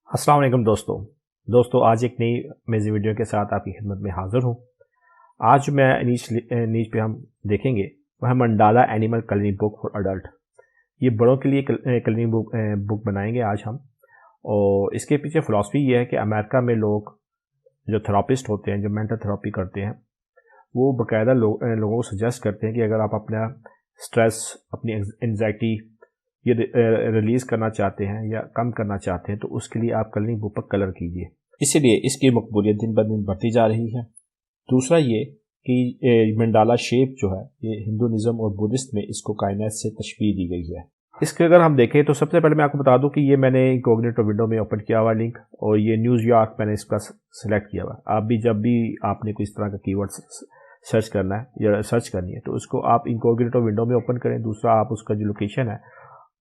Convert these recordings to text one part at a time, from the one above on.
अस्सलाम वालेकुम दोस्तों आज एक नई मेज़ी वीडियो के साथ आपकी खिदमत में हाज़िर हूँ। आज मैं नीच पे हम देखेंगे वह है mandala animal colouring book for adult. ये बड़ों के लिए कलरिंग बुक बनाएंगे आज हम। और इसके पीछे फ़िलासफ़ी ये है कि अमेरिका में लोग जो थेरापिस्ट होते हैं, जो मेंटल थेरेपी करते हैं, वो बाकायदा लोगों को सजेस्ट करते हैं कि अगर आप अपना स्ट्रेस, अपनी एंजाइटी ये रिलीज़ करना चाहते हैं या कम करना चाहते हैं तो उसके लिए आप कलरिंग बुक पर कलर कीजिए। इसीलिए इसकी मकबूलियत दिन ब दिन बढ़ती जा रही है। दूसरा ये कि मंडाला शेप जो है ये हिंदुइज्म और बुद्धिस्ट में इसको कायनात से तशबीह दी गई है। इसके अगर हम देखें तो सबसे पहले मैं आपको बता दूं कि ये मैंने इनकॉग्निटो विंडो में ओपन किया हुआ लिंक, और ये न्यूयॉर्क मैंने इसका सिलेक्ट किया हुआ। आप भी जब भी आपने कोई इस तरह का कीवर्ड सर्च करना है या सर्च करनी है तो उसको आप इनकॉग्निटो विंडो में ओपन करें। दूसरा, आप उसका जो लोकेशन है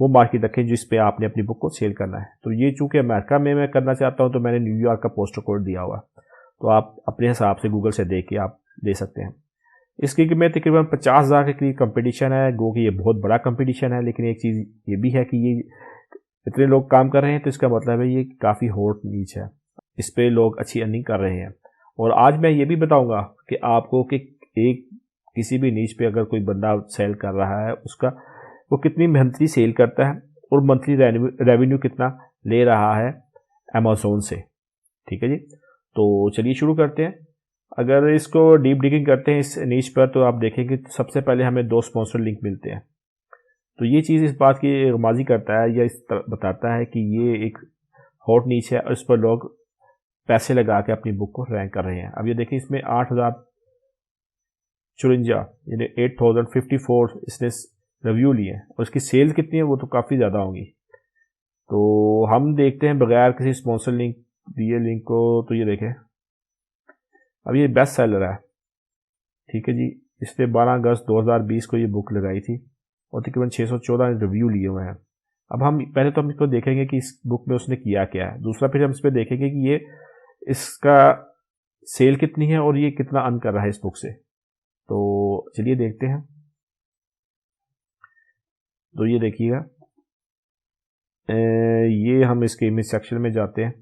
वो मार्केट रखें जिस पे आपने अपनी बुक को सेल करना है। तो ये चूंकि अमेरिका में मैं करना चाहता हूँ तो मैंने न्यूयॉर्क का पोस्टल कोड दिया हुआ, तो आप अपने हिसाब से गूगल से देख के आप दे सकते हैं। इसकी में तकरीबन 50,000 के करीब कंपटीशन है। गो कि ये बहुत बड़ा कंपटीशन है, लेकिन एक चीज़ ये भी है कि ये इतने लोग काम कर रहे हैं तो इसका मतलब है ये काफ़ी हॉट नीच है, इस पर लोग अच्छी अर्निंग कर रहे हैं। और आज मैं ये भी बताऊँगा कि आपको कि एक किसी भी नीच पे अगर कोई बंदा सेल कर रहा है उसका वो कितनी मंथली सेल करता है और मंथली रेवेन्यू कितना ले रहा है अमेज़न से। ठीक है जी, तो चलिए शुरू करते हैं। अगर इसको डीप डिगिंग करते हैं इस नीच पर तो आप देखेंगे तो सबसे पहले हमें 2 स्पॉन्सर लिंक मिलते हैं। तो ये चीज़ इस बात की गमाजी करता है या इस बताता है कि ये एक हॉट नीच है और इस पर लोग पैसे लगा के अपनी बुक को रैंक कर रहे हैं। अब ये देखें, इसमें 8,054 यानी 8,054 इसने रिव्यू लिए और इसकी सेल्स कितनी है वो तो काफ़ी ज़्यादा होंगी। तो हम देखते हैं बगैर किसी स्पॉन्सर लिंक दिए लिंक को। तो ये देखें, अब ये बेस्ट सेलर है। ठीक है जी, इसने 12 अगस्त 2020 को ये बुक लगाई थी और तकरीबन 614 रिव्यू लिए हुए हैं। अब हम पहले तो हम इसको देखेंगे कि इस बुक में उसने किया क्या है। दूसरा फिर हम इस पर देखेंगे कि ये इसका सेल कितनी है और ये कितना अर्न कर रहा है इस बुक से। तो चलिए देखते हैं। तो ये देखिएगा, ये हम इसके इमेज सेक्शन में जाते हैं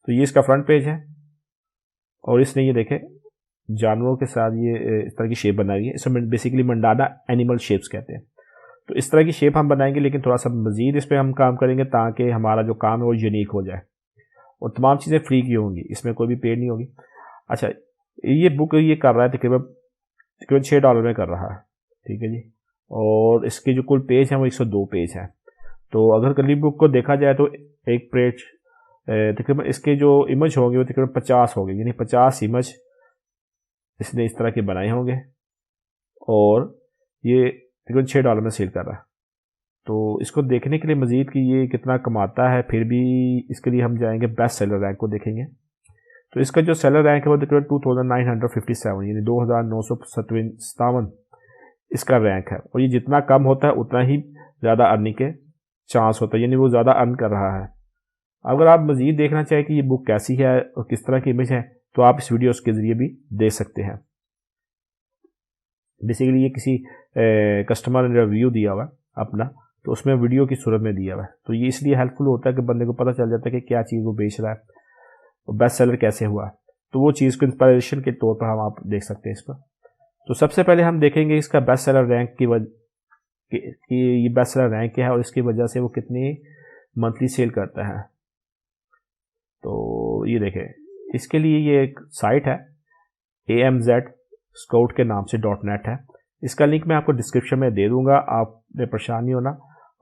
तो ये इसका फ्रंट पेज है और इसने ये देखे जानवरों के साथ ये इस तरह की शेप बनाई है। इसमें बेसिकली मंडाला एनिमल शेप्स कहते हैं। तो इस तरह की शेप हम बनाएंगे, लेकिन थोड़ा सा मजीद इस पर हम काम करेंगे ताकि हमारा जो काम है वो यूनिक हो जाए और तमाम चीज़ें फ्री की होंगी, इसमें कोई भी पेड नहीं होगी। अच्छा, ये बुक ये कर रहा है तकरीबन $6 में कर रहा है। ठीक है जी, और इसके जो कुल पेज हैं वो 102 पेज हैं। तो अगर कली बुक को देखा जाए तो एक पेज तकरीबन इसके जो इमेज होंगे वो तकरीबन 50 होंगे, यानी 50 इमेज इसने इस तरह के बनाए होंगे और ये तकरीबन $6 में सेल कर रहा है। तो इसको देखने के लिए मजीद कि ये कितना कमाता है, फिर भी इसके लिए हम जाएंगे बेस्ट सेलर रैंक को देखेंगे। तो इसका जो सेलर रैंक है वो तकरीबन 2957 यानी 2957 इसका रैंक है। और ये जितना कम होता है उतना ही ज़्यादा अर्निंग के चांस होता है, यानी वो ज़्यादा अर्न कर रहा है। अगर आप मज़ीद देखना चाहें कि ये बुक कैसी है और किस तरह की इमेज है तो आप इस वीडियोस के ज़रिए भी देख सकते हैं। बेसिकली ये किसी कस्टमर ने रिव्यू दिया हुआ है अपना, तो उसमें वीडियो की सूरत में दिया हुआ है। तो ये इसलिए हेल्पफुल होता है कि बंदे को पता चल जाता है कि क्या चीज़ वो बेच रहा है और बेस्ट सेलर कैसे हुआ। तो वो चीज़ को इंस्पायरेशन के तौर पर हम आप देख सकते हैं इस पर। तो सबसे पहले हम देखेंगे इसका बेस्ट सेलर रैंक कि ये बेस्ट सेलर रैंक क्या है और इसकी वजह से वो कितनी मंथली सेल करता है। तो ये देखें, इसके लिए ये एक साइट है AMZ स्काउट के नाम से .net है। इसका लिंक मैं आपको डिस्क्रिप्शन में दे दूंगा, आपने परेशान नहीं होना,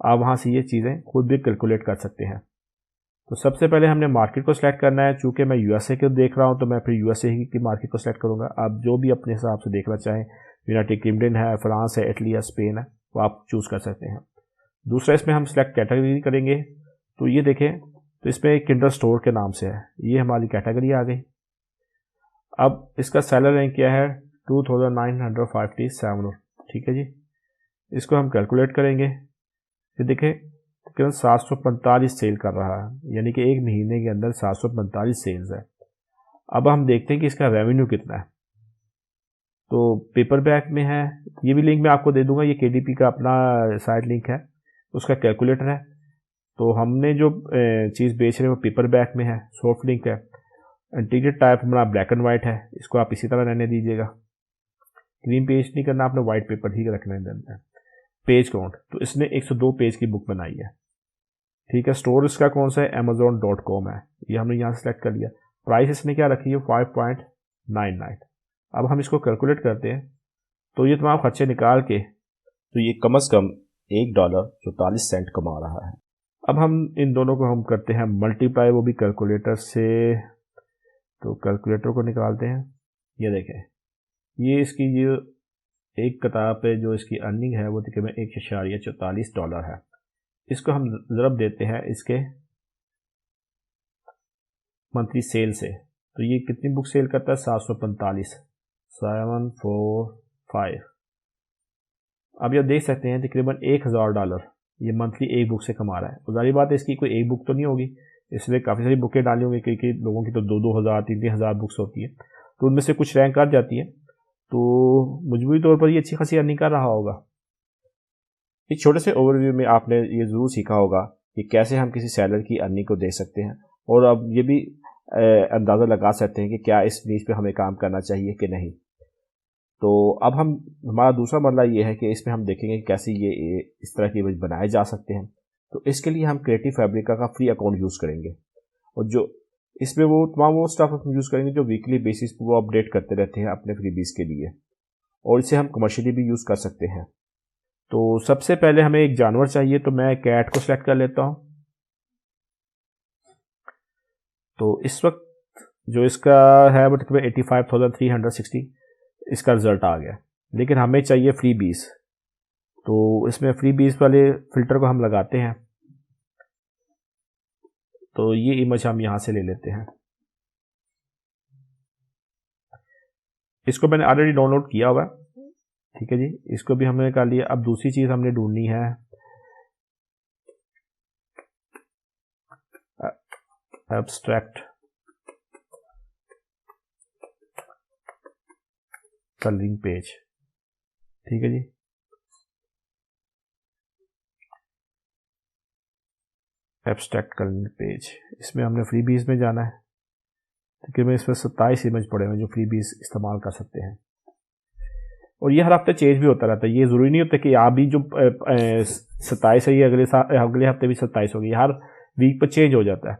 आप वहाँ से ये चीज़ें खुद भी कैलकुलेट कर सकते हैं। तो सबसे पहले हमने मार्केट को सिलेक्ट करना है। चूँकि मैं USA को देख रहा हूँ तो मैं फिर USA की मार्केट को सिलेक्ट करूँगा। आप जो भी अपने हिसाब से देखना चाहें, यूनाइटेड किंगडम है, फ्रांस है, इटली है, स्पेन है, वो आप चूज़ कर सकते हैं। दूसरा, इसमें हम सिलेक्ट कैटेगरी करेंगे। तो ये देखें, तो इसमें किंडर स्टोर के नाम से है, ये हमारी कैटेगरी आ गई। अब इसका सेलर रैंक क्या है 2957। ठीक है जी, इसको हम कैलकुलेट करेंगे। ये देखें तकरीबन 745 सेल कर रहा है, यानी कि एक महीने के अंदर 745 सेल्स है। अब हम देखते हैं कि इसका रेवेन्यू कितना है। तो पेपर बैक में है, ये भी लिंक मैं आपको दे दूंगा, ये KDP का अपना साइट लिंक है, उसका कैलकुलेटर है। तो हमने जो चीज़ बेच रहे हैं वो पेपर बैक में है, सॉफ्ट लिंक है। इंटीरियर टाइप हमारा ब्लैक एंड वाइट है, इसको आप इसी तरह रहने दीजिएगा। ग्रीन पेज नहीं करना, आपने वाइट पेपर ही रखना है। पेज काउंट, तो इसने 102 पेज की बुक बनाई है, ठीक है। स्टोर इसका कौन सा है, amazon.com है, ये हमने यहाँ सेलेक्ट कर लिया। प्राइस इसने क्या रखी है, 5.99। अब हम इसको कैलकुलेट करते हैं, तो ये तमाम खर्चे निकाल के तो ये कम से कम $1.44 कमा रहा है। अब हम इन दोनों को हम करते हैं मल्टीप्लाई, वो भी कैलकुलेटर से। तो कैलकुलेटर को निकालते हैं, ये देखें, ये इसकी जो एक किताब पे जो इसकी अर्निंग है वो तकरीबन $1.44 है। इसको हम ज़रब देते हैं इसके मंथली सेल से, तो ये कितनी बुक सेल करता है, 745, 745। अब ये देख सकते हैं तकरीबन $1000 ये मंथली एक बुक से कमा रहा है। तो जाहिर बात है इसकी कोई एक बुक तो नहीं होगी, इसलिए काफ़ी सारी बुकें डाली होंगी, क्योंकि लोगों की तो 2-2 हज़ार 3-3 हज़ार बुक्स होती है, तो उनमें से कुछ रैंक कर जाती है, तो मजबूरी तौर पर ये अच्छी खासी अर्निंग कर रहा होगा। इस छोटे से ओवरव्यू में आपने ये ज़रूर सीखा होगा कि कैसे हम किसी सेलर की अर्निंग को देख सकते हैं, और अब ये भी अंदाज़ा लगा सकते हैं कि क्या इस नीश पे हमें काम करना चाहिए कि नहीं। तो अब हमारा दूसरा मरला ये है कि इसमें हम देखेंगे कि कैसे ये इस तरह के इमेज बनाए जा सकते हैं। तो इसके लिए हम क्रिएटिव फैब्रिका का फ्री अकाउंट यूज़ करेंगे, और जो इसमें वो तमाम वो स्टफ हम यूज़ करेंगे जो वीकली बेसिस पर वो अपडेट करते रहते हैं अपने फ्रीबीज के लिए, और इसे हम कमर्शियली भी यूज़ कर सकते हैं। तो सबसे पहले हमें एक जानवर चाहिए, तो मैं कैट को सेलेक्ट कर लेता हूँ। तो इस वक्त जो इसका है वो तकरीबन 85,360 इसका रिजल्ट आ गया, लेकिन हमें चाहिए फ्री बीस। तो इसमें फ्री बीस वाले फिल्टर को हम लगाते हैं, तो ये इमेज हम यहाँ से ले लेते हैं। इसको मैंने ऑलरेडी डाउनलोड किया हुआ है, ठीक है जी, इसको भी हमने कर लिया। अब दूसरी चीज़ हमने ढूंढनी है एब्स्ट्रैक्ट कलरिंग पेज, ठीक है जी। एब्स्ट्रैक्ट कलरिंग पेज, इसमें हमने फ्री बीज में जाना है, तकरीबन इसमें 27 इमेज पड़े हुए जो फ्री बीज इस्तेमाल कर सकते हैं, और ये हर हफ्ते चेंज भी होता रहता है। ये ज़रूरी नहीं होता कि आप भी जो 27 है ये अगले हफ्ते भी 27 होगी, हर वीक पर चेंज हो जाता है।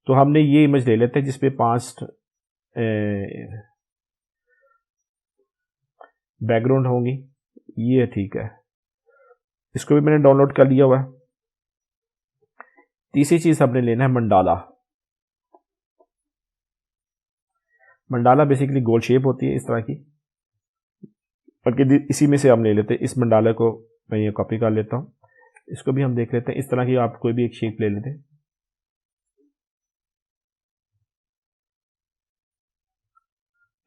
तो हमने ये इमेज ले लेते हैं जिसपे 5 बैकग्राउंड होंगी, ये ठीक है, इसको भी मैंने डाउनलोड कर लिया हुआ है। तीसरी चीज़ हमने लेना है मंडाला। मंडाला बेसिकली गोल शेप होती है इस तरह की, बल्कि इसी में से हम ले लेते हैं। इस मंडाले को मैं ये कॉपी कर लेता हूँ, इसको भी हम देख लेते हैं। इस तरह की आप कोई भी एक शेप ले लेते हैं,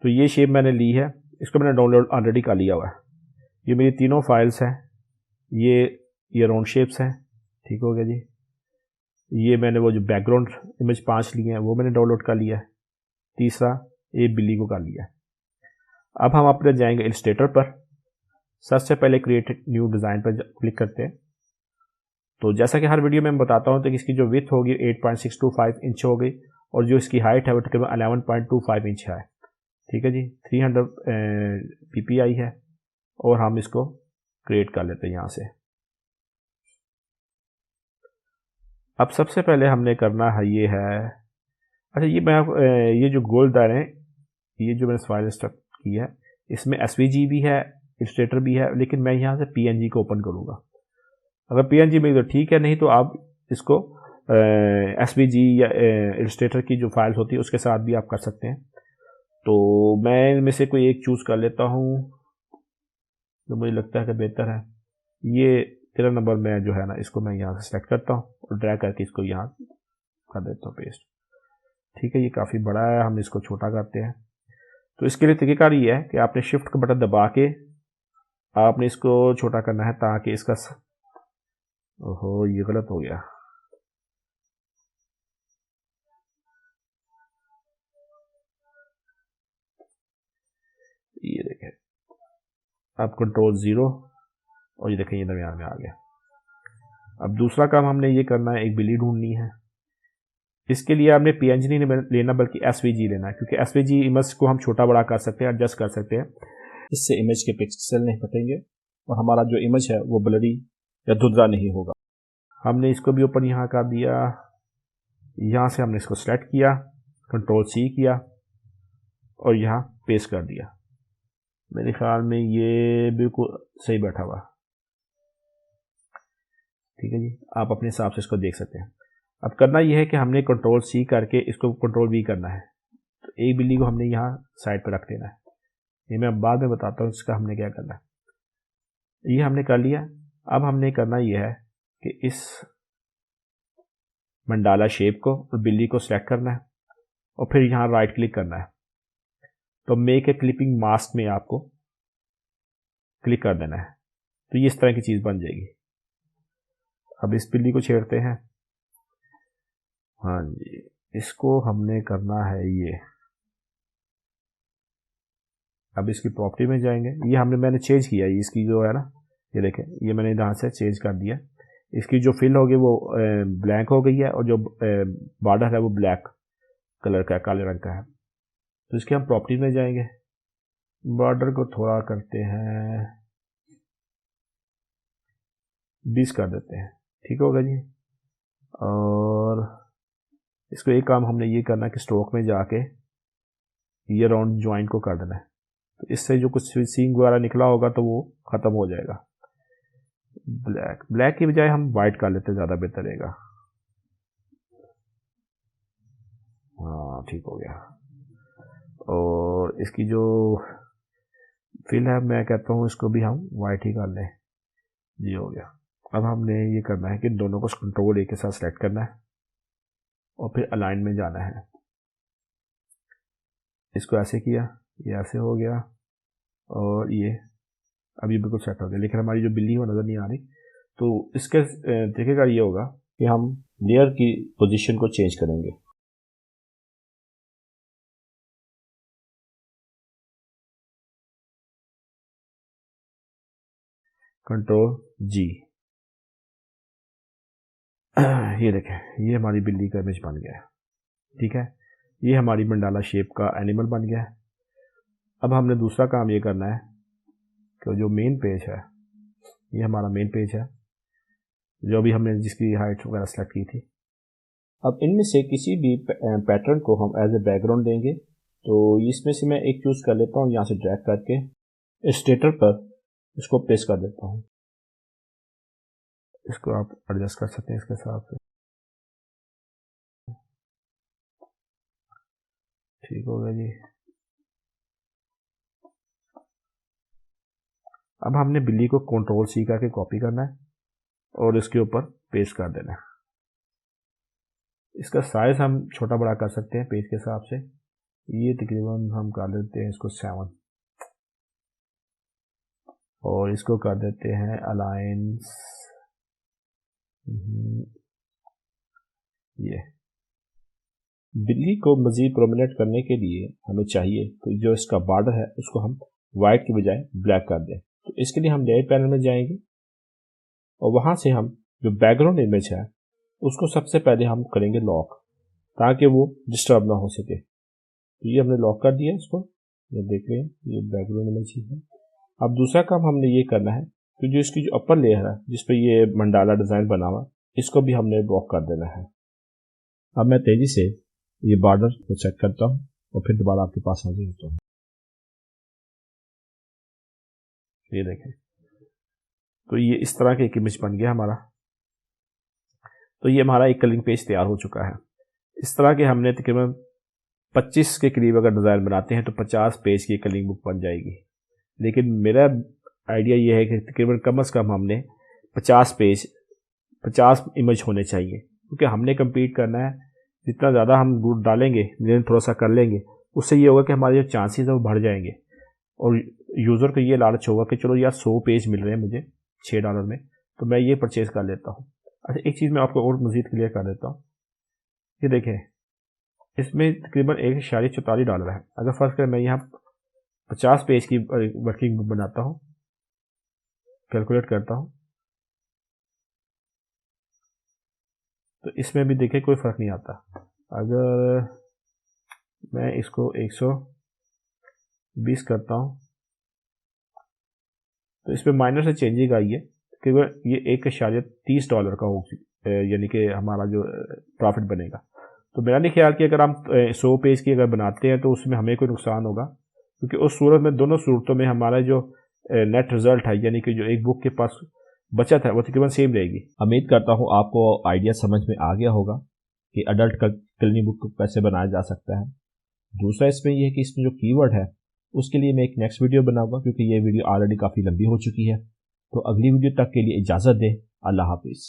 तो ये शेप मैंने ली है, इसको मैंने डाउनलोड ऑलरेडी कर लिया हुआ है। ये मेरी तीनों फाइल्स हैं, ये राउंड शेप्स हैं, ठीक हो गया जी। ये मैंने वो जो बैकग्राउंड इमेज 5 लिए हैं वो मैंने डाउनलोड कर लिया है। तीसरा ये बिल्ली को कर लिया है। अब हम अपने जाएंगे इलस्ट्रेटर पर, सबसे पहले क्रिएट न्यू डिज़ाइन पर क्लिक करते हैं। तो जैसा कि हर वीडियो में मैं बताता हूँ, तो इसकी जो विथ होगी 8.625 इंच हो गई, और जो इसकी हाइट है वो तकरीबन 11.25 इंच है, ठीक है जी। 300 ppi है, और हम इसको क्रिएट कर लेते हैं यहाँ से। अब सबसे पहले हमने करना है ये है, अच्छा ये मैं ये जो गोल दायरे हैं, ये जो मैंने फाइल इंस्टॉल की है, इसमें SVG भी है, इलस्ट्रेटर भी है, लेकिन मैं यहाँ से PNG को ओपन करूँगा। अगर PNG में तो ठीक है, नहीं तो आप इसको SVG या इलस्ट्रेटर की जो फाइल्स होती है उसके साथ भी आप कर सकते हैं। तो मैं इनमें से कोई एक चूज़ कर लेता हूँ जो मुझे लगता है कि बेहतर है। ये 13 नंबर में जो है ना, इसको मैं यहाँ से सेलेक्ट करता हूँ और ड्रैग करके इसको यहाँ कर देता हूँ पेस्ट, ठीक है। ये काफ़ी बड़ा है, हम इसको छोटा करते हैं। तो इसके लिए तरीकाकार ये है कि आपने शिफ्ट का बटन दबा के आपने इसको छोटा करना है, ताकि इसका ओहो ये गलत हो गया, ये देखें, अब कंट्रोल 0, और ये देखें ये दरमियान में आ गया। अब दूसरा काम हमने ये करना है, एक बिल्ली ढूंढनी है। इसके लिए आपने PNG नहीं लेना बल्कि SVG लेना है, क्योंकि SVG इमेज को हम छोटा बड़ा कर सकते हैं, एडजस्ट कर सकते हैं। इससे इमेज के पिक्सल नहीं फटेंगे और हमारा जो इमेज है वो ब्लरी या धुंधला नहीं होगा। हमने इसको भी ओपन यहाँ कर दिया। यहाँ से हमने इसको सेलेक्ट किया, Ctrl+C किया और यहाँ पेस्ट कर दिया। मेरे ख्याल में ये बिल्कुल सही बैठा हुआ। ठीक है जी, आप अपने हिसाब से इसको देख सकते हैं। अब करना यह है कि हमने Ctrl+C करके इसको Ctrl+V करना है। तो एक बिल्ली को हमने यहाँ साइड पर रख देना है। ये मैं बाद में बताता हूँ इसका हमने क्या करना है। ये हमने कर लिया। अब हमने करना यह है कि इस मंडाला शेप को और बिल्ली को सिलेक्ट करना है और फिर यहाँ राइट क्लिक करना है। तो मेक ए क्लिपिंग मास्क में आपको क्लिक कर देना है, तो ये इस तरह की चीज़ बन जाएगी। अब इस बिल्ली को छेड़ते हैं। हाँ जी, इसको हमने करना है ये। अब इसकी प्रॉपर्टी में जाएंगे। ये मैंने चेंज किया है, इसकी जो है ना, ये देखें, ये मैंने यहाँ से चेंज कर दिया। इसकी जो फिल होगी वो ब्लैक हो गई है और जो बॉर्डर है वो ब्लैक कलर का, काले रंग का है। तो इसके हम प्रॉपर्टी में जाएंगे, बॉर्डर को थोड़ा करते हैं 20 कर देते हैं, ठीक होगा जी। और इसको एक काम हमने ये करना है कि स्ट्रोक में जाके ये राउंड ज्वाइन को कर देना है। तो इससे जो कुछ स्विचिंग वगैरह निकला होगा तो वो ख़त्म हो जाएगा। ब्लैक की बजाय हम वाइट कर लेते, ज़्यादा बेहतर रहेगा। हाँ, ठीक हो गया। और इसकी जो फिल है मैं कहता हूँ इसको भी हम वाइट ही कर लें। ये हो गया। अब हमने ये करना है कि दोनों को Ctrl+A के साथ सेलेक्ट करना है और फिर अलाइन में जाना है। इसको ऐसे किया, ये ऐसे हो गया और ये अब ये बिल्कुल सेट हो गया। लेकिन हमारी जो बिल्ली वो नज़र नहीं आ रही। तो इसके तरीकेकार ये होगा कि हम लेयर की पोजीशन को चेंज करेंगे। Ctrl+G। ये देखें, ये हमारी बिल्ली का इमेज बन गया है। ठीक है, ये हमारी मंडाला शेप का एनिमल बन गया है। अब हमने दूसरा काम ये करना है कि जो मेन पेज है, ये हमारा मेन पेज है, जो अभी हमने जिसकी हाइट वगैरह सेलेक्ट की थी। अब इनमें से किसी भी पैटर्न को हम एज ए बैकग्राउंड देंगे। तो इसमें से मैं एक चूज़ कर लेता हूँ, यहाँ से ड्रैग करके स्टेटर पर इसको पेस्ट कर देता हूँ। इसको आप एडजस्ट कर सकते हैं इसके हिसाब से। ठीक हो गया जी। अब हमने बिल्ली को Ctrl+C करके कॉपी करना है और इसके ऊपर पेस्ट कर देना है। इसका साइज हम छोटा बड़ा कर सकते हैं पेज के हिसाब से। ये तकरीबन हम कर देते हैं इसको 7 और इसको कर देते हैं अलाइंस। ये बिल्ली को मजीद प्रोमिनेंट करने के लिए हमें चाहिए तो जो इसका बॉर्डर है उसको हम वाइट की बजाय ब्लैक कर दें। तो इसके लिए हम लेयर पैनल में जाएंगे और वहां से हम जो बैकग्राउंड इमेज है उसको सबसे पहले हम करेंगे लॉक, ताकि वो डिस्टर्ब ना हो सके। तो ये हमने लॉक कर दिया इसको, ये देख लें, ये बैकग्राउंड इमेज है। अब दूसरा काम हमने ये करना है कि जो इसकी जो अपर लेयर है जिस पे ये मंडाला डिज़ाइन बना हुआ, इसको भी हमने लॉक कर देना है। अब मैं तेज़ी से ये बॉर्डर को सेट करता हूँ और फिर दोबारा आपके पास हाजिर होता हूँ। ये देखें, तो ये इस तरह का एक इमेज बन गया हमारा। तो ये हमारा एक कलिंग पेज तैयार हो चुका है। इस तरह के हमने तकरीबन 25 के करीब अगर डिज़ाइन बनाते हैं तो 50 पेज की कलिंग बुक बन जाएगी। लेकिन मेरा आइडिया ये है कि तकरीबन कम से कम हमने 50 पेज 50 इमेज होने चाहिए, क्योंकि हमने कंप्लीट करना है। जितना ज़्यादा हम गुड डालेंगे, जितना थोड़ा सा कर लेंगे, उससे ये होगा कि हमारे जो चांसेस है वो बढ़ जाएंगे और यूज़र को ये लालच होगा कि चलो यार 100 पेज मिल रहे हैं मुझे $6 में, तो मैं ये परचेज़ कर लेता हूँ। अच्छा, एक चीज़ मैं आपको और मज़ीद क्लियर कर देता हूँ। ये देखें, इसमें तकरीबन $1.44 है। अगर फ़र्ज़ करें मैं यहाँ 50 पेज की वर्किंग बुक बनाता हूँ, कैलकुलेट करता हूँ, तो इसमें भी देखिए कोई फ़र्क नहीं आता। अगर मैं इसको 120 करता हूँ तो इसमें माइनर से चेंजिंग आई है क्योंकि ये $1.30 का हो, यानी कि हमारा जो प्रॉफिट बनेगा। तो मेरा नहीं ख्याल कि अगर हम 100 पेज की अगर बनाते हैं तो उसमें हमें कोई नुकसान होगा, क्योंकि उस सूरत में दोनों सूरतों में हमारा जो नेट रिजल्ट है, यानी कि जो एक बुक के पास बचत है, वो तकरीबन सेम रहेगी। उम्मीद करता हूँ आपको आइडिया समझ में आ गया होगा कि अडल्ट कलरिंग बुक को कैसे बनाया जा सकता है। दूसरा इसमें यह है कि इसमें जो कीवर्ड है उसके लिए मैं एक नेक्स्ट वीडियो बनाऊंगा, क्योंकि ये वीडियो ऑलरेडी काफ़ी लंबी हो चुकी है। तो अगली वीडियो तक के लिए इजाज़त दें। अल्लाह हाफिज़।